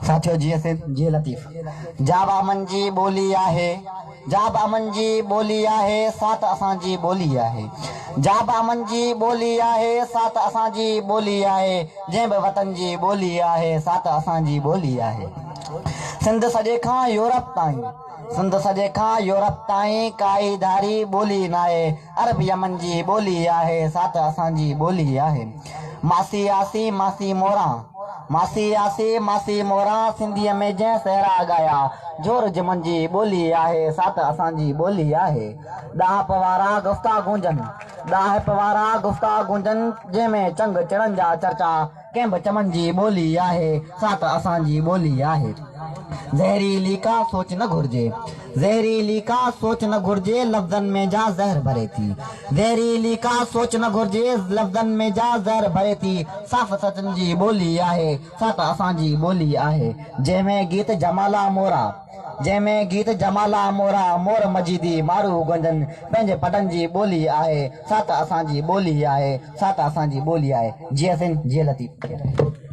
साथियों जी से जी लतीफ़ जाबा मंजी बोली आहे, जाबा मंजी बोली आहे, साथ असांजी बोली आहे। जाबा मंजी बोली आहे, साथ असांजी बोली आहे। जंहिं बि वतन जी बोली आहे, साथ असांजी बोली आहे। सिंध सॼे खां यूरोप ताईं, सिंध सॼे खां यूरोप ताईं काई धारी बोली न आहे। अरब यमन जी बोली आहे, साथ असांजी बोली आहे। मासी आसी मासी मोरा, मासी आसी मासी मोरा, सिंधीअ में जंहिं सहरा ॻाया। जोर जमन जी बोली आहे, साथ असांजी बोली आहे। ॾाह पवारा गुफ़्ता गूंजन, ॾाह पवारा गुफ़्ता गूंजन, जंहिंमें चंग चढ़नि जा चर्चा। कंहिं बि चमन जी बोली आहे, साथ असांजी बोली आहे। ज़हरीली का सोच न घुर्जे, ज़हरीली का सोच न घुर्जे, लफ़्ज़नि में जा ज़हर भरे थी। ज़हरीली का सोच न घुर्जे, लफ़्ज़नि में जा ज़हर भरे थी। साफ़ सचन जी बोली आहे, साथ असांजी बोली आहे। जंहिंमें गीत जमाला मोरा, जंहिंमें गीत जमाला मोरा, मोर मजीदी मारू गुंजन, पंहिंजे पटनि जी बोली आहे, साथ असांजी बोली आहे, साथ असांजी बोली आहे। जी हसन जी लतीफ़।